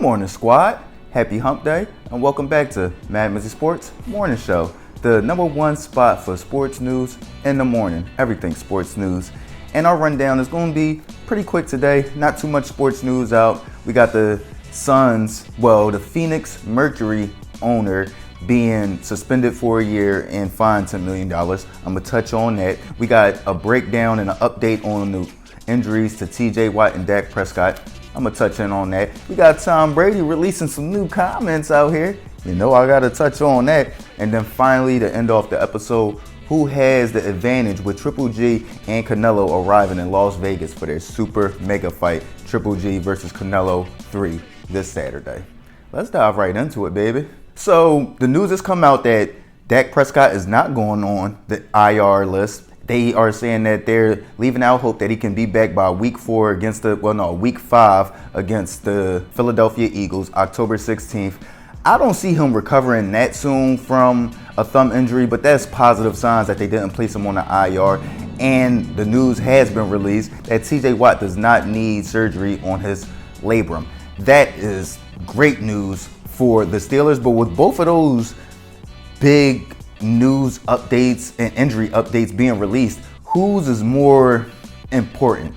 morning, squad. Happy hump day, and welcome back to MadMizzy Sports Morning Show, the #1 spot for sports news in the morning, everything sports news. And our rundown is going to be pretty quick today, not too much sports news out. We got the Suns, the Phoenix Mercury owner being suspended for a year and fined $10 million. I'm going to touch on that. We got a breakdown and an update on the injuries to TJ Watt and Dak Prescott. I'm going to touch in on that. We got Tom Brady releasing some new comments out here. You know, I got to touch on that. And then finally, to end off the episode, who has the advantage with Triple G and Canelo arriving in Las Vegas for their super mega fight, Triple G versus Canelo 3 this Saturday. Let's dive right into it, baby. So the news has come out that Dak Prescott is not going on the IR list. They are saying that they're leaving out hope that he can be back by week 5 against the Philadelphia Eagles, October 16th. I don't see him recovering that soon from a thumb injury, but that's positive signs that they didn't place him on the IR. And the news has been released that TJ Watt does not need surgery on his labrum. That is great news for the Steelers, but with both of those big news updates and injury updates being released, whose is more important?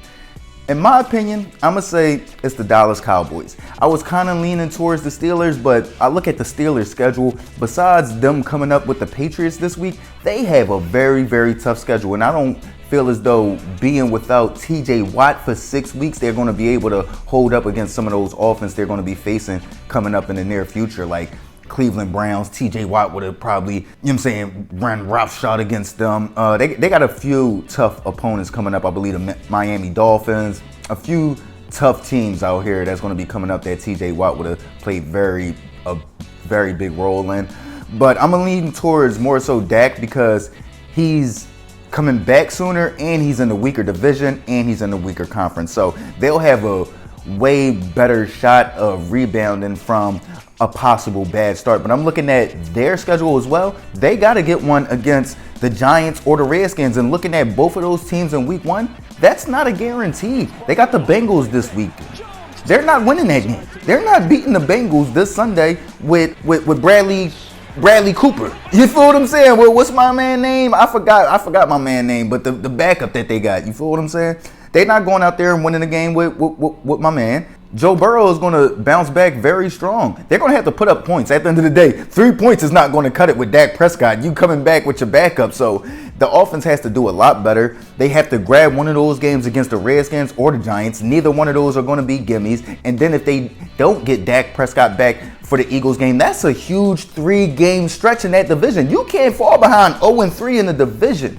In my opinion, I'm going to say it's the Dallas Cowboys. I was kind of leaning towards the Steelers, but I look at the Steelers' schedule. Besides them coming up with the Patriots this week, they have a very, very tough schedule. And I don't feel as though being without TJ Watt for 6 weeks, they're going to be able to hold up against some of those offenses they're going to be facing coming up in the near future. Like Cleveland Browns, TJ Watt would have probably, run roughshod against them. They got a few tough opponents coming up. I believe the Miami Dolphins, a few tough teams out here that's going to be coming up that TJ Watt would have played a very big role in. But I'm going to lean towards more so Dak because he's coming back sooner and he's in the weaker division and he's in the weaker conference. So they'll have a way better shot of rebounding from a possible bad start. But I'm looking at their schedule as well. They got to get one against the Giants or the Redskins. And looking at both of those teams in week 1, that's not a guarantee. They got the Bengals this week. They're not winning that game. They're not beating the Bengals this Sunday with Bradley Cooper. You feel what I'm saying? Well, what's my man name? I forgot my man name, but the backup that they got. You feel what I'm saying? They're not going out there and winning the game with my man. Joe Burrow is going to bounce back very strong. They're going to have to put up points. At the end of the day, 3 points is not going to cut it with Dak Prescott. You coming back with your backup. So the offense has to do a lot better. They have to grab one of those games against the Redskins or the Giants. Neither one of those are going to be gimmies. And then if they don't get Dak Prescott back for the Eagles game, that's a huge 3-game stretch in that division. You can't fall behind 0-3 in the division.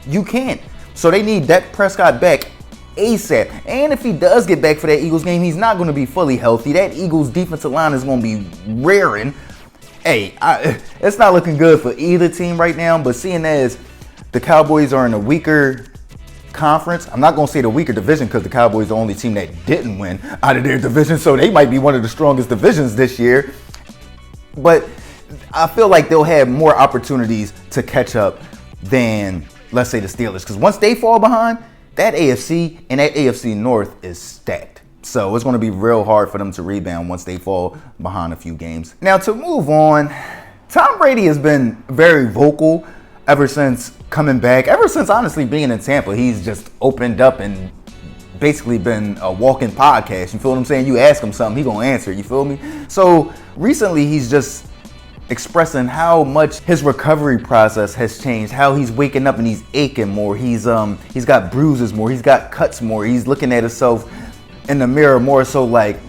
You can't. So they need Dak Prescott back ASAP. And if he does get back for that Eagles game, he's not going to be fully healthy. That Eagles defensive line is going to be rearing. Hey, it's not looking good for either team right now, but seeing as the Cowboys are in a weaker conference, I'm not going to say the weaker division because the Cowboys are the only team that didn't win out of their division, so they might be one of the strongest divisions this year. But I feel like they'll have more opportunities to catch up than, let's say, the Steelers, because once they fall behind, that AFC and that AFC North is stacked. So it's going to be real hard for them to rebound once they fall behind a few games. Now, to move on, Tom Brady has been very vocal ever since coming back. Ever since, honestly, being in Tampa, he's just opened up and basically been a walking podcast. You feel what I'm saying? You ask him something, he going to answer. You feel me? So recently, he's just expressing how much his recovery process has changed, how he's waking up and he's aching more. He's got bruises more, he's got cuts more. He's looking at himself in the mirror more so like,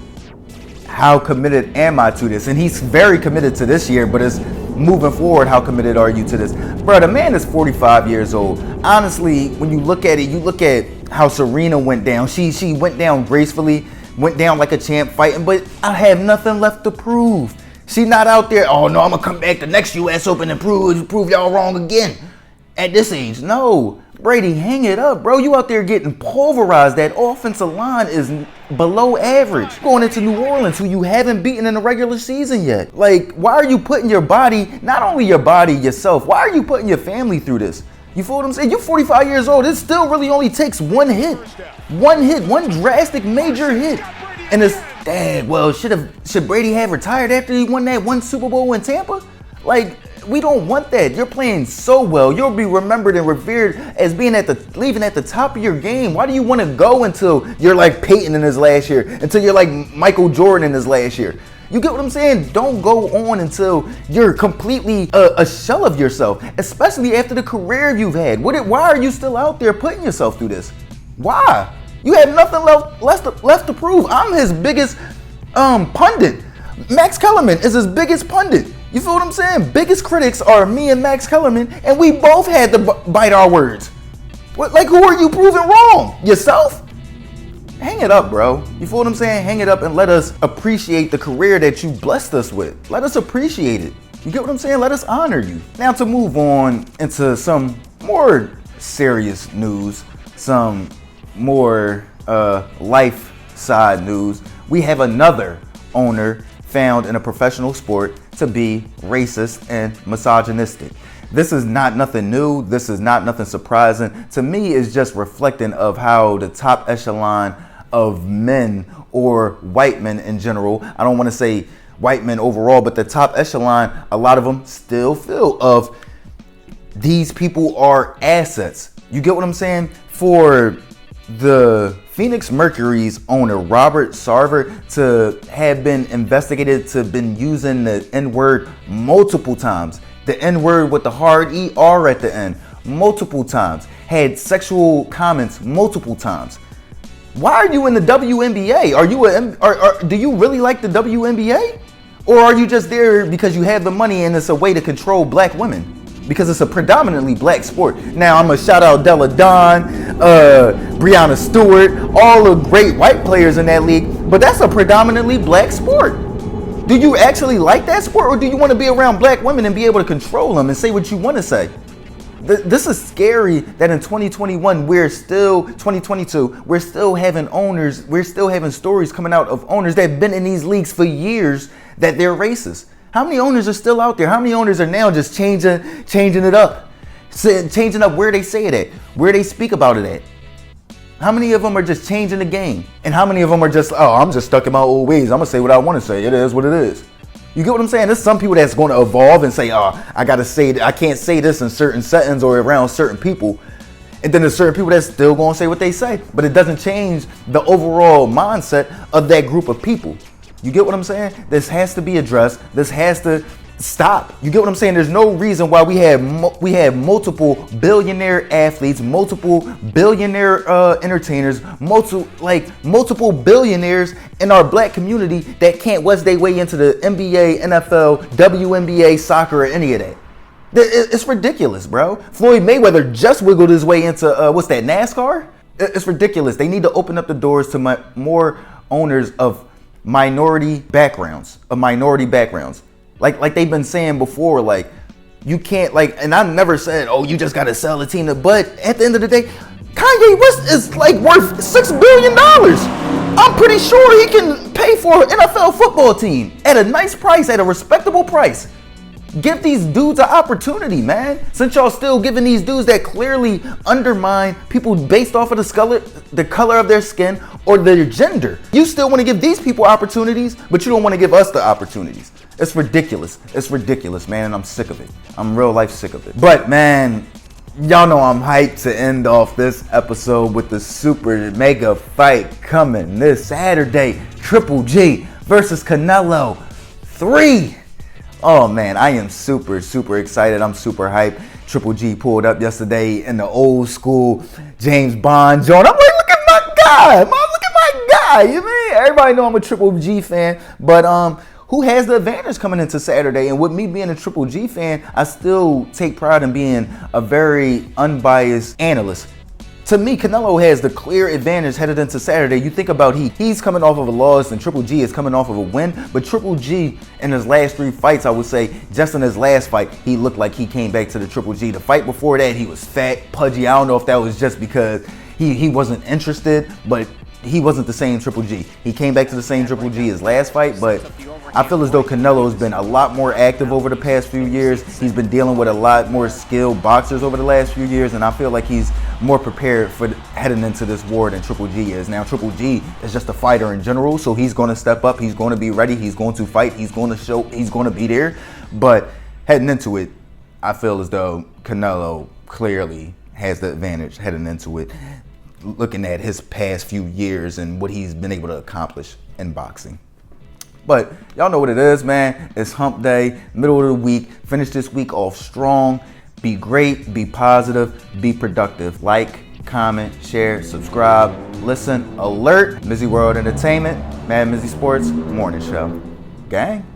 how committed am I to this? And he's very committed to this year, but it's moving forward, how committed are you to this? Bro, the man is 45 years old. Honestly, when you look at it, you look at how Serena went down. She went down gracefully, went down like a champ fighting, but I have nothing left to prove. She not out there, oh no, I'm going to come back the next U.S. Open and prove y'all wrong again at this age. No, Brady, hang it up, bro. You out there getting pulverized. That offensive line is below average. Going into New Orleans, who you haven't beaten in the regular season yet. Like, why are you putting your body, not only your body, yourself, why are you putting your family through this? You feel what I'm saying? You're 45 years old. It still really only takes one hit. One drastic major hit. And it's Dang, well, should Brady have retired after he won that one Super Bowl in Tampa? Like, we don't want that. You're playing so well. You'll be remembered and revered as being leaving at the top of your game. Why do you want to go until you're like Peyton in his last year, until you're like Michael Jordan in his last year? You get what I'm saying? Don't go on until you're completely a shell of yourself, especially after the career you've had. Why are you still out there putting yourself through this? Why? You have nothing left to prove. I'm his biggest pundit. Max Kellerman is his biggest pundit. You feel what I'm saying? Biggest critics are me and Max Kellerman, and we both had to bite our words. Like, who are you proving wrong? Yourself? Hang it up, bro. You feel what I'm saying? Hang it up and let us appreciate the career that you blessed us with. Let us appreciate it. You get what I'm saying? Let us honor you. Now to move on into some more serious news, some more life side news. We have another owner found in a professional sport to be racist and misogynistic. This is not nothing new. This is not nothing surprising. To me, it's just reflecting of how the top echelon of men, or white men in general, I don't want to say white men overall, but the top echelon, a lot of them still feel of these people are assets. You get what I'm saying? For the Phoenix Mercury's owner, Robert Sarver, to have been investigated to been using the N-word multiple times. The N-word with the hard ER at the end, multiple times. Had sexual comments multiple times. Why are you in the WNBA? Do you really like the WNBA? Or are you just there because you have the money and it's a way to control black women? Because it's a predominantly black sport. Now, I'm going to shout out Della Don, Breonna Stewart, all the great white players in that league, but that's a predominantly black sport. Do you actually like that sport, or do you want to be around black women and be able to control them and say what you want to say? This is scary that in 2021, 2022, we're still having owners, we're still having stories coming out of owners that have been in these leagues for years that they're racist. How many owners are still out there? How many owners are now just changing it up? Changing up where they say it at, where they speak about it at. How many of them are just changing the game? And how many of them are just, oh, I'm just stuck in my old ways. I'm going to say what I want to say. It is what it is. You get what I'm saying? There's some people that's going to evolve and say, oh, I can't say this in certain settings or around certain people. And then there's certain people that's still going to say what they say. But it doesn't change the overall mindset of that group of people. You get what I'm saying? This has to be addressed. This has to stop. You get what I'm saying? There's no reason why we have multiple billionaire athletes, multiple billionaire entertainers, multiple billionaires in our black community that can't wedge their way into the NBA, NFL, WNBA, soccer, or any of that. It's ridiculous, bro. Floyd Mayweather just wiggled his way into NASCAR? It's ridiculous. They need to open up the doors to more owners of minority backgrounds, Like they've been saying before, like, you can't, like, and I never said, oh, you just got to sell the team. But at the end of the day, Kanye West is like worth $6 billion. I'm pretty sure he can pay for an NFL football team at a nice price, at a respectable price. Give these dudes an opportunity, man. Since y'all still giving these dudes that clearly undermine people based off of the color of their skin or their gender. You still want to give these people opportunities, but you don't want to give us the opportunities. It's ridiculous. It's ridiculous, man, and I'm sick of it. I'm real life sick of it. But, man, y'all know I'm hyped to end off this episode with the super mega fight coming this Saturday. Triple G versus Canelo 3. Oh, man, I am super, super excited. I'm super hyped. Triple G pulled up yesterday in the old school James Bond joint. I'm like, look at my guy. Look at my guy. You mean? Everybody know I'm a Triple G fan. But who has the advantage coming into Saturday? And with me being a Triple G fan, I still take pride in being a very unbiased analyst. To me, Canelo has the clear advantage headed into Saturday. You think about he's coming off of a loss and Triple G is coming off of a win. But Triple G in his last 3 fights, I would say, just in his last fight, he looked like he came back to the Triple G. The fight before that, he was fat, pudgy. I don't know if that was just because he wasn't interested, but he wasn't the same Triple G. He came back to the same Triple G as last fight, but I feel as though Canelo's been a lot more active over the past few years. He's been dealing with a lot more skilled boxers over the last few years, and I feel like he's more prepared for heading into this war than Triple G is. Now, Triple G is just a fighter in general, so he's going to step up. He's going to be ready. He's going to fight. He's going to show. He's going to be there. But heading into it, I feel as though Canelo clearly has the advantage heading into it, looking at his past few years and what he's been able to accomplish in boxing. But y'all know what it is, man. It's hump day, middle of the week. Finish this week off strong. Be great, be positive, be productive. Like, comment, share, subscribe, listen, alert. MizzyWorld Entertainment, MadMizzy Sports Morning Show. Gang.